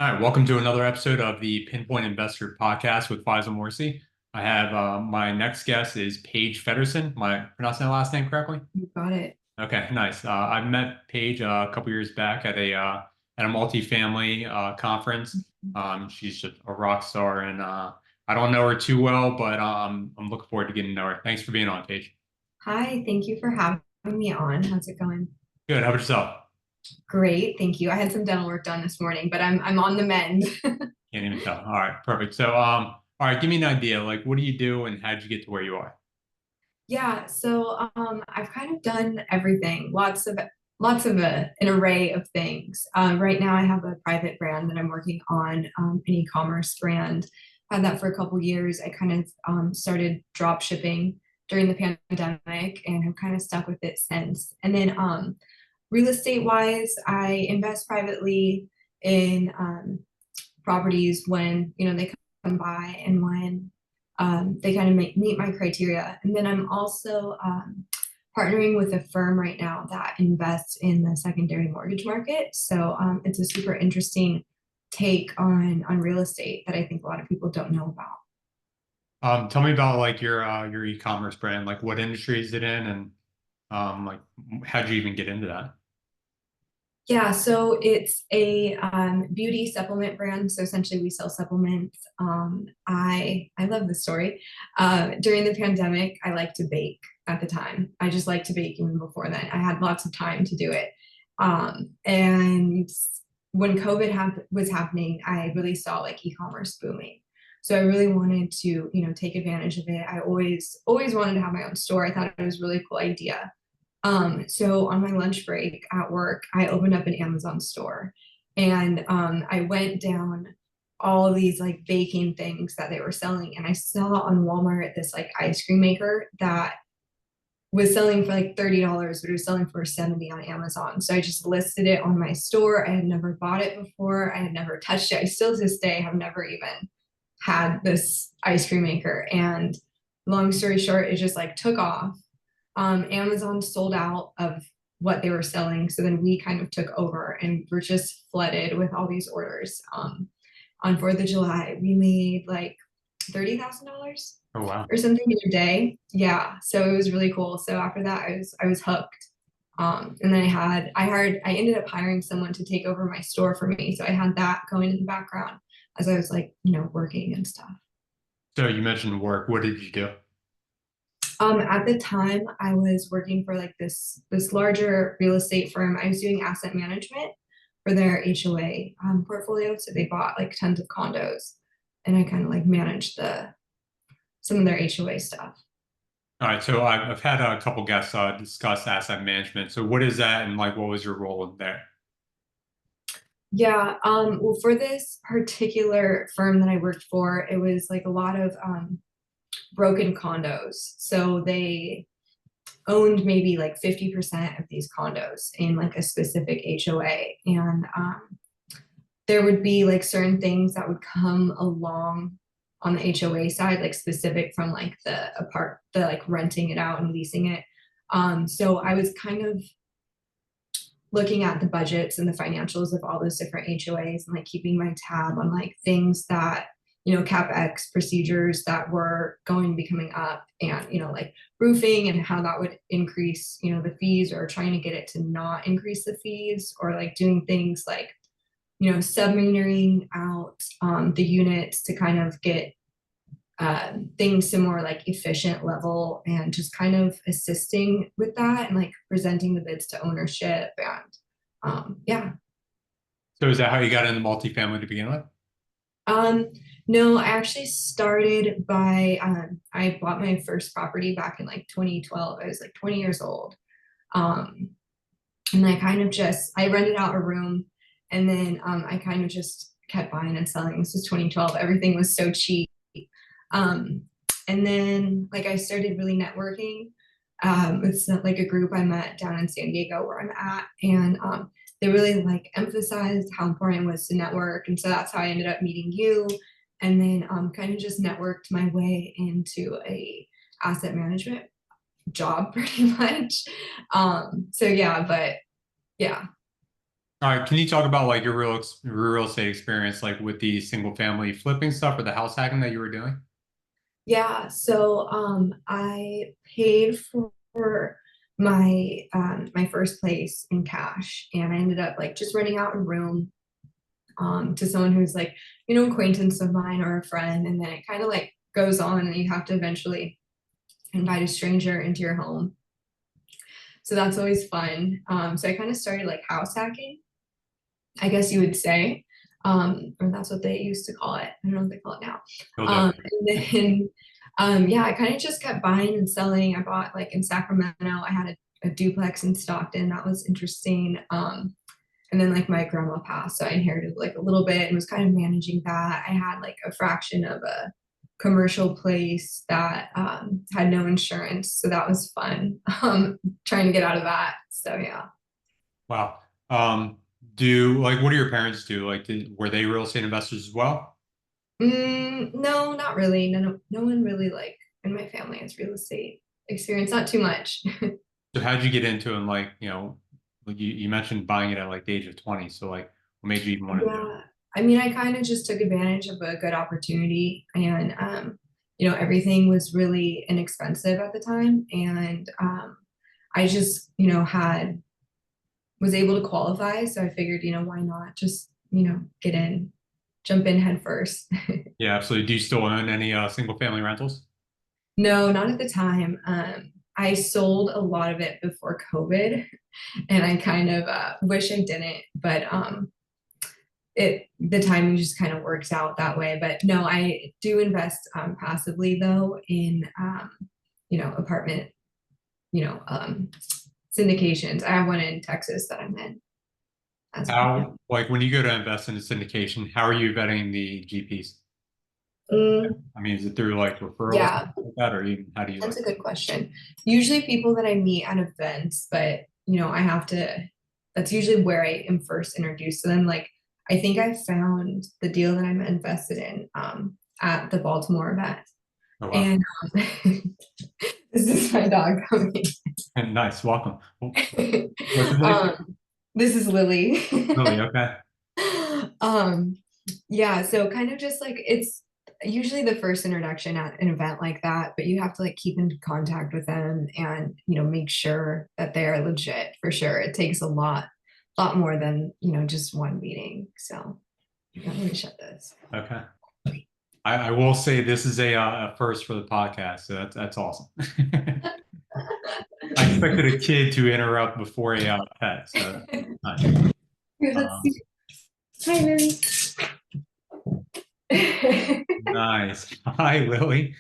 All right, welcome to another episode of the Pinpoint Investor Podcast with Faisal Morsi. I have my next guest is Paige Feddersohn. Am I pronouncing that last name correctly? You got it. Okay, nice. I met Paige a couple years back at a multifamily conference. She's just a rock star, and I don't know her too well, but I'm looking forward to getting to know her. Thanks for being on, Paige. Hi, thank you for having me on. How's it going? Good. How about yourself? Great, thank you. I had some dental work done this morning, but I'm on the mend. Can't even tell. All right, perfect. So, all right, give me an idea. Like, what do you do, and how did you get to where you are? Yeah, so I've kind of done everything, lots of an array of things. Right now, I have a private brand that I'm working on, an e-commerce brand. Had that for a couple years. I kind of started drop shipping during the pandemic, and have kind of stuck with it since. And then real estate wise, I invest privately in properties when they come by and when they kind of meet my criteria. And then I'm also partnering with a firm right now that invests in the secondary mortgage market. So it's a super interesting take on real estate that I think a lot of people don't know about. Tell me about like your e-commerce brand. Like, what industry is it in, and like how'd you even get into that? Yeah, so it's a beauty supplement brand. So essentially, we sell supplements. I love this story. During the pandemic, I liked to bake at the time. I just liked to bake even before then. I had lots of time to do it. And when was happening, I really saw like e-commerce booming. So I really wanted to, take advantage of it. I always wanted to have my own store. I thought it was a really cool idea. So on my lunch break at work, I opened up an Amazon store and I went down all of these like baking things that they were selling. And I saw on Walmart this like ice cream maker that was selling for like $30, but it was selling for 70 on Amazon. So I just listed it on my store. I had never bought it before. I had never touched it. I still to this day have never even had this ice cream maker. And long story short, it just like took off. Amazon sold out of what they were selling. So then we kind of took over and we're just flooded with all these orders. On 4th of July, we made like $30,000 Oh wow. or something in a day. Yeah. So it was really cool. So after that, I was hooked. And then I ended up hiring someone to take over my store for me. So I had that going in the background as I was like, working and stuff. So you mentioned work. What did you do? At the time, I was working for like this larger real estate firm. I was doing asset management for their HOA portfolio. So they bought like tons of condos, and I kind of like managed the some of their HOA stuff. All right. So I've had a couple guests discuss asset management. So what is that, and like what was your role in there? Yeah. Well, for this particular firm that I worked for, it was like a lot of broken condos. So they owned maybe like 50% of these condos in like a specific HOA. And there would be like certain things that would come along on the HOA side, like specific from like the like renting it out and leasing it. So I was kind of looking at the budgets and the financials of all those different HOAs and like keeping my tab on like things that CapEx procedures that were going to be coming up, and like roofing and how that would increase the fees, or trying to get it to not increase the fees, or like doing things like submetering out the units to kind of get things to more like efficient level, and just kind of assisting with that and like presenting the bids to ownership. And yeah. So is that how you got into multifamily to begin with? No, I actually started by I bought my first property back in like 2012. I was like 20 years old. Um, and I kind of just I rented out a room, and then I kind of just kept buying and selling. This was 2012. Everything was so cheap. Um, and then like I started really networking with like a group I met down in San Diego where I'm at, and they really like emphasized how important it was to network, and so that's how I ended up meeting you, and then kind of just networked my way into a asset management job pretty much. So yeah, but yeah. All right, can you talk about like your real estate experience, like with the single family flipping stuff or the house hacking that you were doing? Yeah, so I paid for my first place in cash, and I ended up like just renting out a room to someone who's like, acquaintance of mine or a friend, and then it kind of like goes on, and you have to eventually invite a stranger into your home. So that's always fun. So I kind of started like house hacking, I guess you would say. Or that's what they used to call it. I don't know what they call it now. Oh, definitely. And then yeah, I kind of just kept buying and selling. I bought like in Sacramento, I had a duplex in Stockton. That was interesting. And then like my grandma passed, so I inherited like a little bit and was kind of managing that. I had like a fraction of a commercial place that had no insurance, so that was fun. Trying to get out of that. So yeah. Wow. Um, do like what do your parents do? Like, were they real estate investors as well? No, not really. No one really like in my family has real estate experience. Not too much. So how'd you get into it? And like, like you mentioned buying it at like the age of 20. So like, what made you even want to do it? Yeah, I mean, I kind of just took advantage of a good opportunity, and everything was really inexpensive at the time, and I just, was able to qualify, so I figured, why not just, get in, jump in head first. Yeah, absolutely. Do you still own any single family rentals? No, not at the time. I sold a lot of it before COVID, and I kind of wish I didn't, but the timing just kind of works out that way. But no, I do invest passively though in apartment, you know, um, syndications. I have one in Texas that I'm in as of now. How, like when you go to invest in a syndication, how are you vetting the GPs? Mm, I mean, is it through like referrals yeah, like that, or even how do you that's like? a good question. Usually people that I meet at events, but I have to, that's usually where I am first introduced to them. Like, I think I found the deal that I'm invested in at the Baltimore event. Oh wow, And this is my dog coming. and nice, welcome. What's his name? This is Lily. Lily. Okay. um, yeah, so kind of just like it's usually the first introduction at an event like that, but you have to like keep in contact with them and make sure that they are legit for sure. It takes a lot more than just one meeting. So let me shut this. Okay. I will say this is a first for the podcast, so that's awesome. I expected a kid to interrupt before a pet, so nice. Here, let's Um, see. Hi, Lily. nice. Hi, Lily.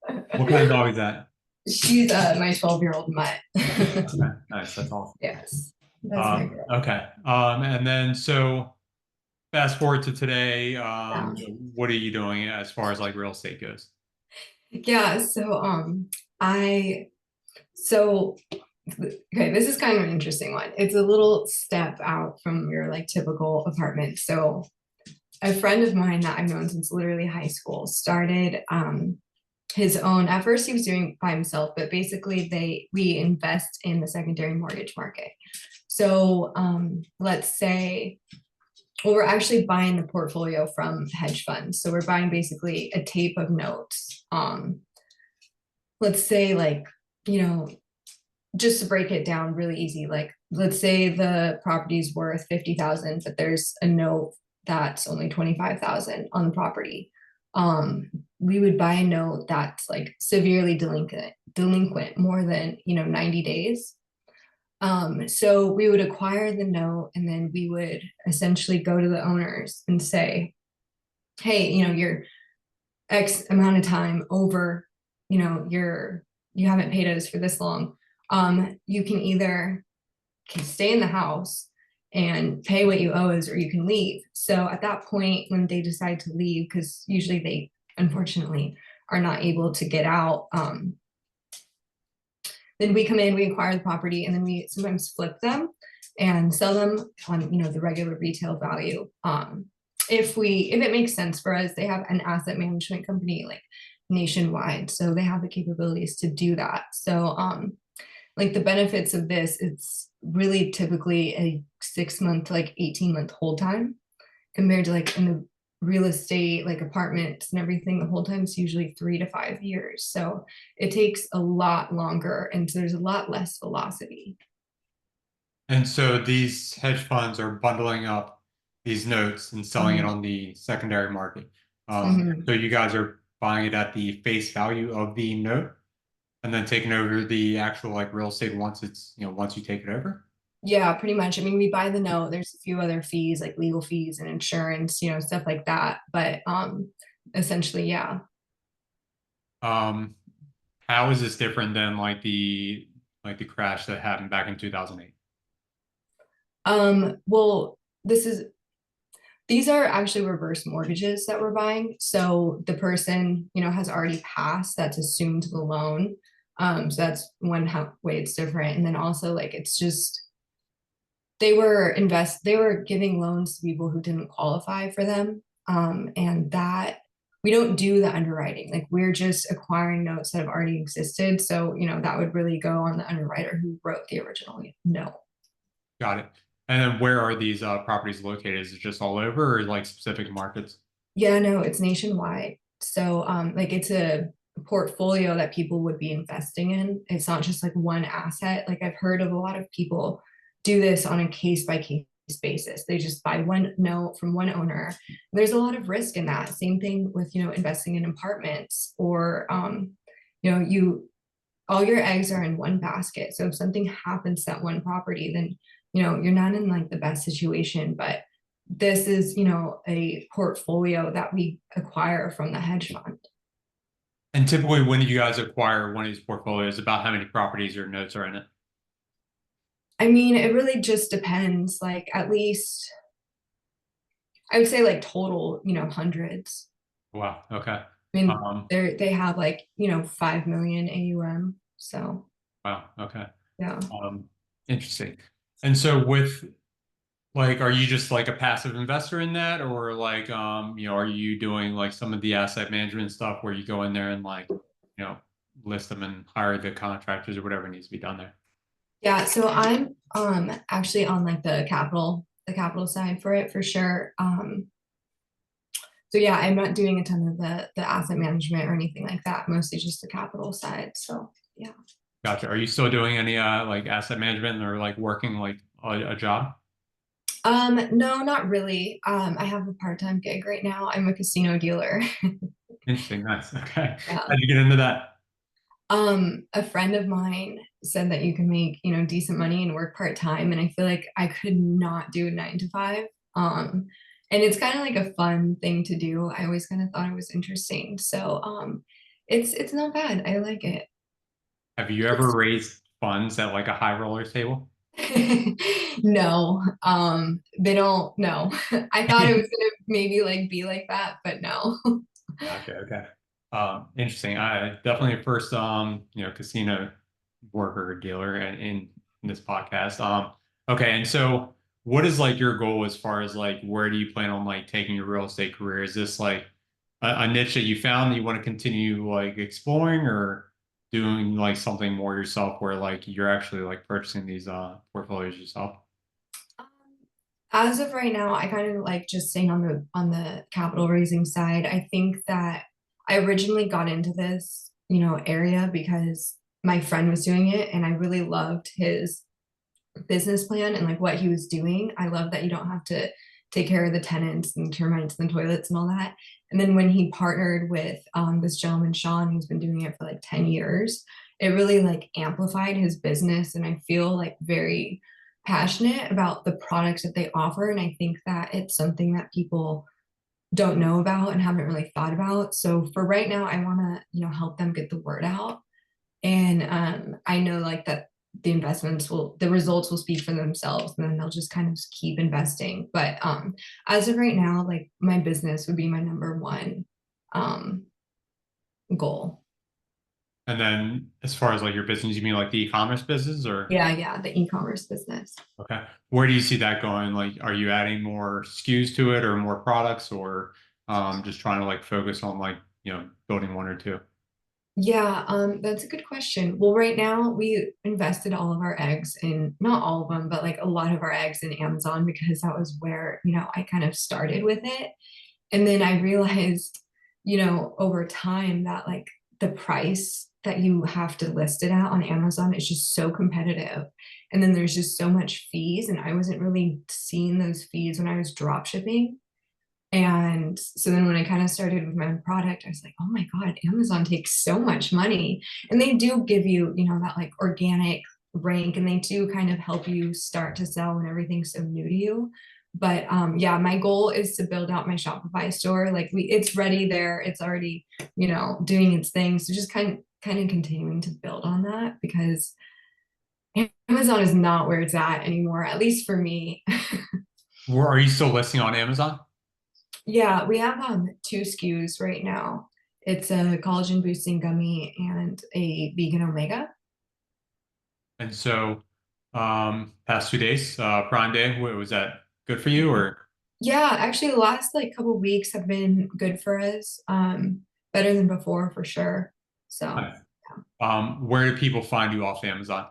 What kind of dog is that? She's my 12-year-old mutt. Okay, nice. That's awesome. Yes, that's my girl. Okay. And then so fast forward to today. Yeah. What are you doing as far as like real estate goes? Yeah, so I so okay, this is kind of an interesting one. It's a little step out from your like typical apartment. So a friend of mine that I've known since literally high school started his own. At first he was doing by himself, but basically we invest in the secondary mortgage market. So let's say, well, we're actually buying the portfolio from hedge funds. So we're buying basically a tape of notes. Let's say like, you know, just to break it down really easy, like let's say the property's worth 50,000, but there's a note that's only 25,000 on the property. We would buy a note that's like severely delinquent more than 90 days. So we would acquire the note, and then we would essentially go to the owners and say, hey, you're X amount of time over, you haven't paid us for this long. You can either stay in the house and pay what you owe us, or you can leave. So at that point, when they decide to leave, because usually they unfortunately are not able to get out, then we come in, we acquire the property, and then we sometimes flip them and sell them on the regular retail value. If it makes sense for us, they have an asset management company like nationwide, so they have the capabilities to do that. So like the benefits of this, really typically a 6 month to like 18-month hold time, compared to like in the real estate, like apartments and everything, the hold time is usually 3 to 5 years. So it takes a lot longer, and so there's a lot less velocity. And so these hedge funds are bundling up these notes and selling it Mhm. on the secondary market. Mhm. So you guys are buying it at the face value of the note and then taking over the actual like real estate once it's, once you take it over. Yeah, pretty much. I mean, we buy the note. There's a few other fees like legal fees and insurance, stuff like that. But essentially, yeah. Um, how is this different than like the crash that happened back in 2008? Well, these are actually reverse mortgages that we're buying. So the person, has already passed, that's assumed the loan. So that's one way it's different. And then also like it's just they were giving loans to people who didn't qualify for them. And that we don't do the underwriting. Like we're just acquiring notes that have already existed. So, that would really go on the underwriter who wrote the original note. Got it. And then where are these properties located? Is it just all over or like specific markets? Yeah, no, it's nationwide. So like it's a portfolio that people would be investing in. It's not just like one asset. Like I've heard of a lot of people do this on a case by case basis. They just buy one note from one owner. There's a lot of risk in that. Same thing with, investing in apartments or you all your eggs are in one basket. So if something happens to that one property, then you're not in like the best situation. But this is, a portfolio that we acquire from the hedge fund. And typically, when do you guys acquire one of these portfolios? About how many properties or notes are in it? I mean, it really just depends. Like at least I would say like total, hundreds. Wow. Okay. I mean, Um, they have like, 5 million AUM. So wow. Okay. yeah. Um, interesting. And so with like, are you just like a passive investor in that, or like, are you doing like some of the asset management stuff where you go in there and like, you know, list them and hire the contractors or whatever needs to be done there? Yeah, so I'm actually on like the capital side for it for sure. So yeah, I'm not doing a ton of the asset management or anything like that, mostly just the capital side. So yeah. Gotcha. Are you still doing any like asset management or like working like a job? No, not really. I have a part-time gig right now. I'm a casino dealer. Interesting. Nice. Okay. Yeah. How'd you get into that? A friend of mine said that you can make, decent money and work part-time, and I feel like I could not do 9 to 5. Um, and it's kind of like a fun thing to do. I always kind of thought it was interesting. So it's not bad. I like it. Have you ever raised funds at like a high roller table? No, they don't no. I thought it was gonna maybe like be like that, but no. Gotcha. Okay. Interesting. I definitely first casino worker or dealer in this podcast. Okay, and so what is like your goal as far as like where do you plan on like taking your real estate career? Is this like a niche that you found that you want to continue like exploring or doing like something more yourself where like you're actually like purchasing these portfolios yourself? As of right now, I kind of like just staying on the capital raising side. I think that I originally got into this, area because my friend was doing it and I really loved his business plan and like what he was doing. I love that you don't have to take care of the tenants and termites and the toilets and all that. And then when he partnered with this gentleman, Sean, who's been doing it for like 10 years, it really like amplified his business. And I feel like very passionate about the products that they offer. And I think that it's something that people don't know about and haven't really thought about. So for right now, I want to, help them get the word out. And I know like that the results will speak for themselves and then they'll just kind of keep investing. But as of right now, like my business would be my number one um, goal. And then as far as like your business, you mean like the e-commerce business or Yeah, yeah, the e-commerce business. okay. Where do you see that going? Like, are you adding more SKUs to it or more products or just trying to like focus on like, building one or two? Yeah, that's a good question. Well, right now we invested all of our eggs in, not all of them, but like a lot of our eggs in Amazon because that was where, I kind of started with it. And then I realized, over time that like the price that you have to list it at on Amazon is just so competitive. And then there's just so much fees. And I wasn't really seeing those fees when I was drop shipping. And so then when I kind of started with my own product, I was like, oh my God, Amazon takes so much money. And they do give you, that like organic rank, and they do kind of help you start to sell when everything's so new to you. But yeah, my goal is to build out my Shopify store. Like it's ready there. It's already, doing its thing. So just kind of continuing to build on that because Amazon is not where it's at anymore, at least for me. Where are you still listing on Amazon? Yeah, we have two SKUs right now. It's a collagen boosting gummy and a vegan omega. And so, past 2 days, Prime Day, was that good for you or? Yeah, actually the last like couple of weeks have been good for us. Better than before for sure. So Nice. Where do people find you off Amazon?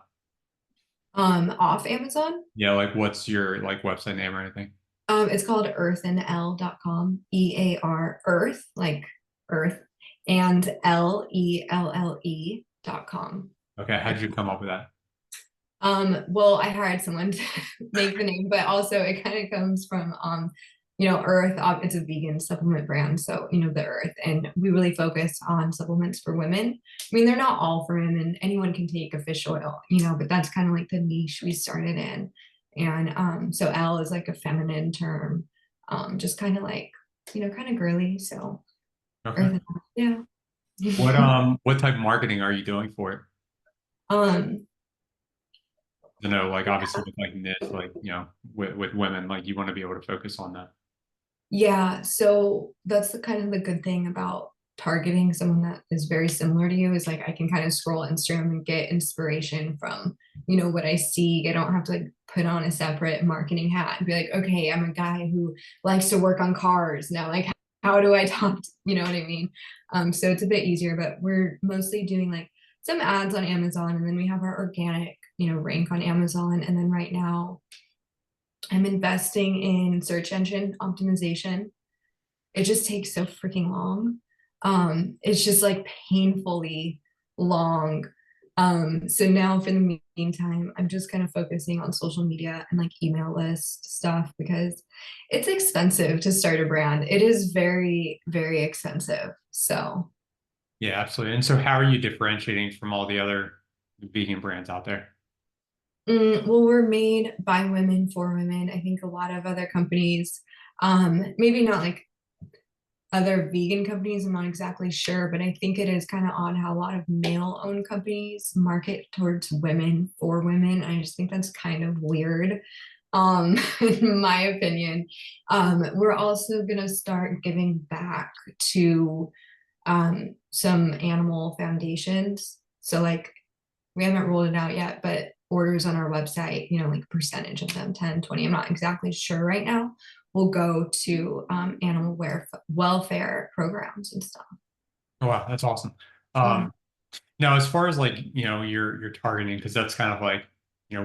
off Amazon. Yeah, like what's your like website name or anything? It's called earthandl.com. EAR Earth, like Earth, and LELLE.com. Okay, how did you come up with that? Well, I hired someone to make the name, but also it kind of comes from Earth. It's a vegan supplement brand, so the Earth, and we really focus on supplements for women. I mean, they're not all for women. Anyone can take a fish oil, but that's kind of like the niche we started in. And so L is like a feminine term, just kind of like kind of girly. So Okay. Earth, yeah. What type of marketing are you doing for it? um, You know, like obviously with like niche, like with women, like you want to be able to focus on that. Yeah, so that's the kind of the good thing about targeting someone that is very similar to you is like I can kind of scroll Instagram and get inspiration from, what I see. I don't have to like put on a separate marketing hat and be like, okay, I'm a guy who likes to work on cars. Now, like how do I talk, you know what I mean? So it's a bit easier, but we're mostly doing like some ads on Amazon, and then we have our organic, rank on Amazon. And then right now I'm investing in search engine optimization. It just takes so freaking long. It's just like painfully long. So now for the meantime, I'm just kind of focusing on social media and like email list stuff because it's expensive to start a brand. It is very, very expensive. So Yeah, absolutely. And so how are you differentiating from all the other vegan brands out there? well, we're made by women for women. I think a lot of other companies, maybe not like other vegan companies, I'm not exactly sure, but I think it is kind of odd how a lot of male owned companies market towards women for women. I just think that's kind of weird, in my opinion. We're also going to start giving back to some animal foundations. So, like, we haven't rolled it out yet, but orders on our website, like percentage of them, 10, 20, I'm not exactly sure right now, will go to animal welfare programs and stuff. Oh, wow, that's awesome. Yeah. Um, Now, as far as like, you're targeting, because that's kind of like,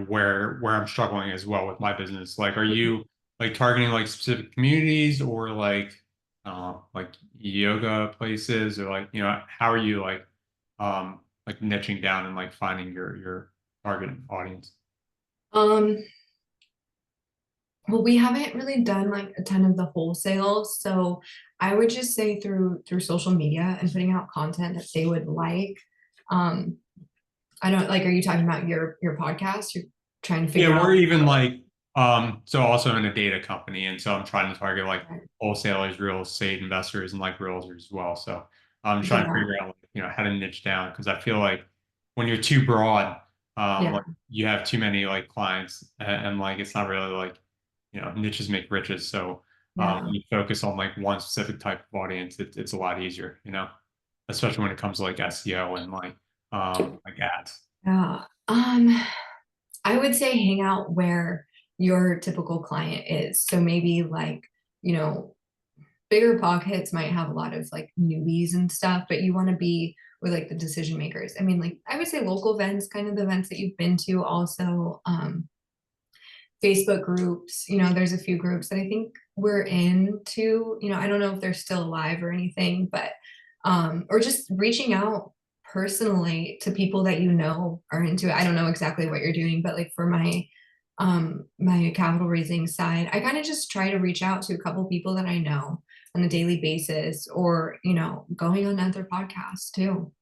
where I'm struggling as well with my business. Like, are you like targeting like specific communities or like yoga places or like, how are you like niching down and like finding your target audience? Um, well, we haven't really done like a ton of the wholesale, so I would just say through social media and putting out content that they would like. Um, I don't like, are you talking about your podcast? You're trying to figure Yeah, we're out. even like so also I'm in a data company and so I'm trying to target like wholesalers, real estate investors and like realtors as well. So I'm trying to Yeah, figure out like, how to niche down because I feel like when you're too broad, yeah, like you have too many like clients and like it's not really like, niches make riches. So yeah. when you focus on like one specific type of audience, it's a lot easier, especially when it comes to like SEO and like ads. Yeah. I would say hang out where your typical client is. So maybe like, you know, bigger pockets might have a lot of like newbies and stuff, but you want to be with like the decision makers. I mean, like I would say local events, kind of the events that you've been to, also Facebook groups. There's a few groups that I think we're into. I don't know if they're still alive or anything, but or just reaching out personally to people that are into it. I don't know exactly what you're doing, but like for my capital raising side, I kind of just try to reach out to a couple people that I know on a daily basis, or going on other podcasts too.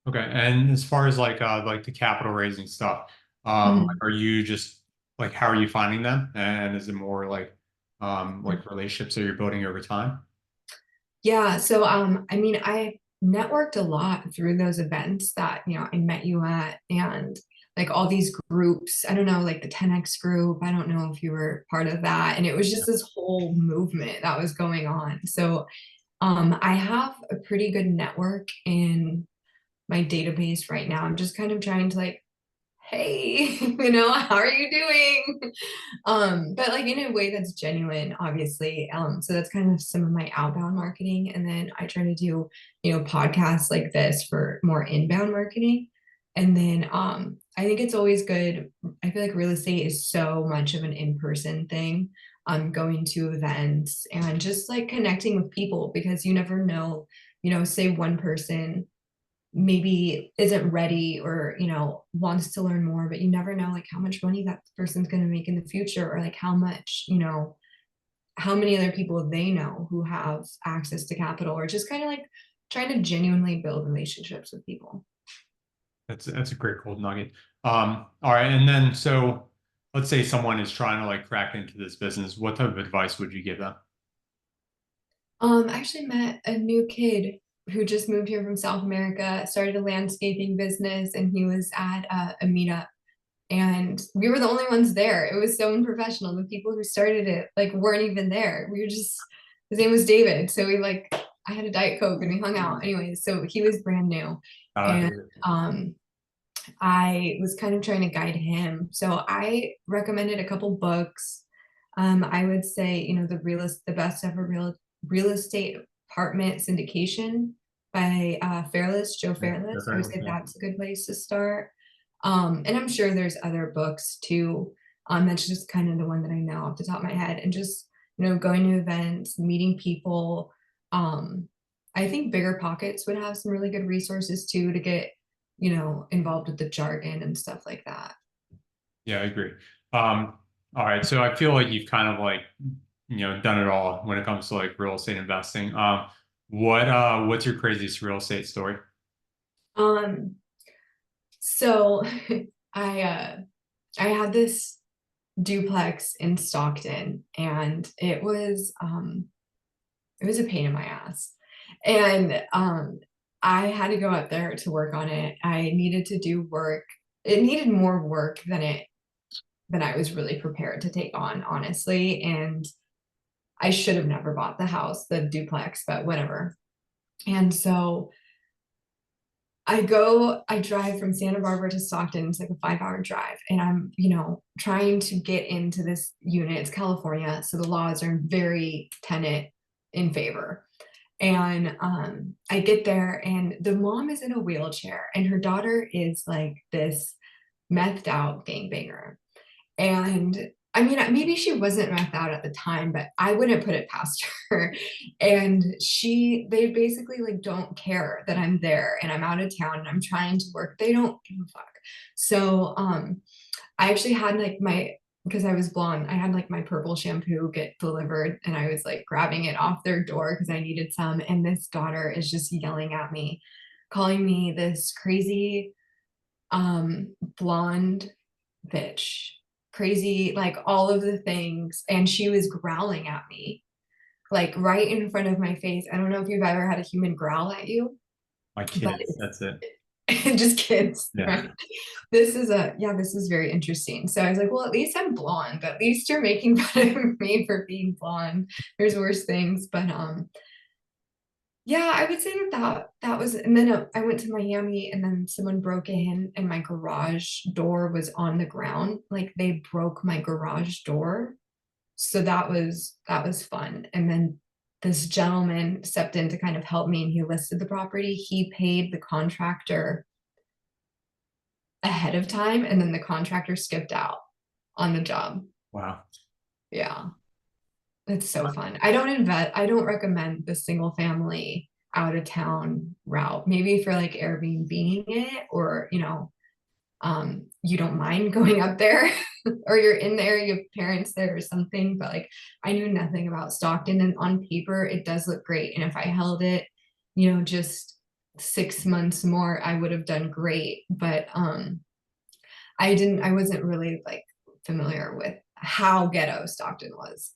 Okay. And as far as like the capital raising stuff, Mhm. are you just like how are you finding them? And is it more like relationships that you're building over time? Yeah, so I mean, I networked a lot through those events that, I met you at, and like all these groups. I don't know, like the 10X group. I don't know if you were part of that. And it was Yeah. just this whole movement that was going on. So I have a pretty good network in my database right now. I'm just kind of trying to like, hey, how are you doing? But like in a way that's genuine, obviously. So that's kind of some of my outbound marketing. And then I try to do, podcasts like this for more inbound marketing. And then I think it's always good. I feel like real estate is so much of an in-person thing. Going to events and just like connecting with people, because you never know, say one person maybe isn't ready, or wants to learn more, but you never know like how much money that person's going to make in the future, or like how much, how many other people they know who have access to capital, or just kind of like trying to genuinely build relationships with people. That's a great gold nugget. All right. And then so let's say someone is trying to like crack into this business. What type of advice would you give them? I actually met a new kid who just moved here from South America, started a landscaping business, and he was at a meetup, and we were the only ones there. It was so unprofessional. The people who started it like weren't even there. We were just, his name was David. So I had a Diet Coke and we hung out. Anyways, so he was brand new. And David. I was kind of trying to guide him. So I recommended a couple books. I would say, the best ever real estate apartment syndication by Joe Yeah, Fairless. I would definitely. say Yeah. that's a good place to start. And I'm sure there's other books too. That's just kind of the one that I know off the top of my head. And just, going to events, meeting people. I think Bigger Pockets would have some really good resources too to get, involved with the jargon and stuff like that. Yeah, I agree. All right. So I feel like you've kind of like, done it all when it comes to like real estate investing. What's your craziest real estate story? Um, so I uh I had this duplex in Stockton, and it was a pain in my ass. And I had to go up there to work on it. I needed to do work. It needed more work than I was really prepared to take on, honestly. And I should have never bought the duplex, but whatever. And so I drive from Santa Barbara to Stockton. It's like a 5-hour drive. And I'm, trying to get into this unit. It's California. So the laws are very tenant in favor. And I get there, and the mom is in a wheelchair, and her daughter is like this methed out gangbanger. And I mean, maybe she wasn't methed out at the time, but I wouldn't put it past her. And they basically like don't care that I'm there and I'm out of town and I'm trying to work. They don't give a fuck. So, I actually had like because I was blonde, I had like my purple shampoo get delivered, and I was like grabbing it off their door because I needed some. And this daughter is just yelling at me, calling me this crazy, blonde bitch, crazy, like all of the things. And she was growling at me, like right in front of my face. I don't know if you've ever had a human growl at you, My but kids. That's it. it's just kids, Yeah. right? This is very interesting. So I was like, well, at least I'm blonde. At least you're making fun of me for being blonde. There's worse things. But yeah, I would say that was. And then I went to Miami, and then someone broke in, and my garage door was on the ground. Like they broke my garage door. So that was fun. And then this gentleman stepped in to kind of help me, and he listed the property. He paid the contractor ahead of time, and then the contractor skipped out on the job. Wow. Yeah. It's so fun. I don't recommend the single family out of town route. Maybe for like Airbnb it, or you don't mind going up there or you're in there, you have parents there or something. But like I knew nothing about Stockton, and on paper it does look great. And if I held it, just 6 months more, I would have done great. But I wasn't really like familiar with how ghetto Stockton was.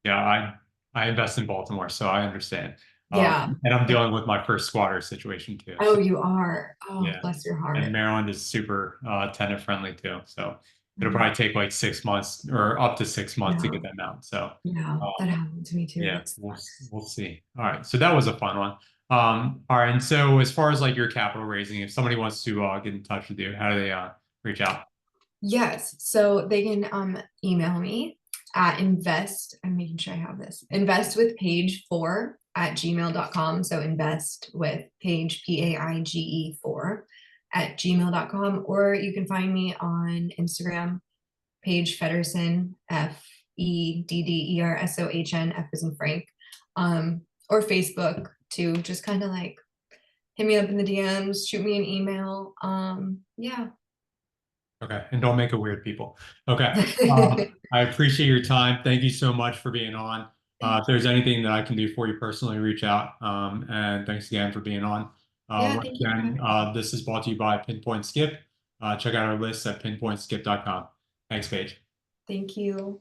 Yeah, I invest in Baltimore, so I understand. Yeah. And I'm dealing with my first squatter situation too. Oh, So you are. Oh, yeah, bless your and heart. Maryland is super tenant friendly too. So it'll Mhm. probably take like 6 months or up to 6 months to Yeah. get them out. So Yeah, that um, happened to me too. yeah, That sucks. we'll see. All right, so that was a fun one. All right, and so as far as like your capital raising, if somebody wants to get in touch with you, how do they reach out? Yes. So they can email me at invest. I'm making sure I have this. Invest with page4 at gmail.com. So invest with page PAIGE 4 at gmail.com. Or you can find me on Instagram, Paige Feddersohn, Feddersohn, F as in Frank. Or Facebook to just kind of like hit me up in the DMs, shoot me an email. Yeah. Okay, and don't make it weird, people. Okay, I appreciate your time. Thank you so much for being on. If there's anything that I can do for you personally, reach out. And thanks again for being on. Yeah, Once thank you for again, having me. this is brought to you by Pinpoint Skip. Check out our list at pinpointskip.com. Thanks, Paige. Thank you.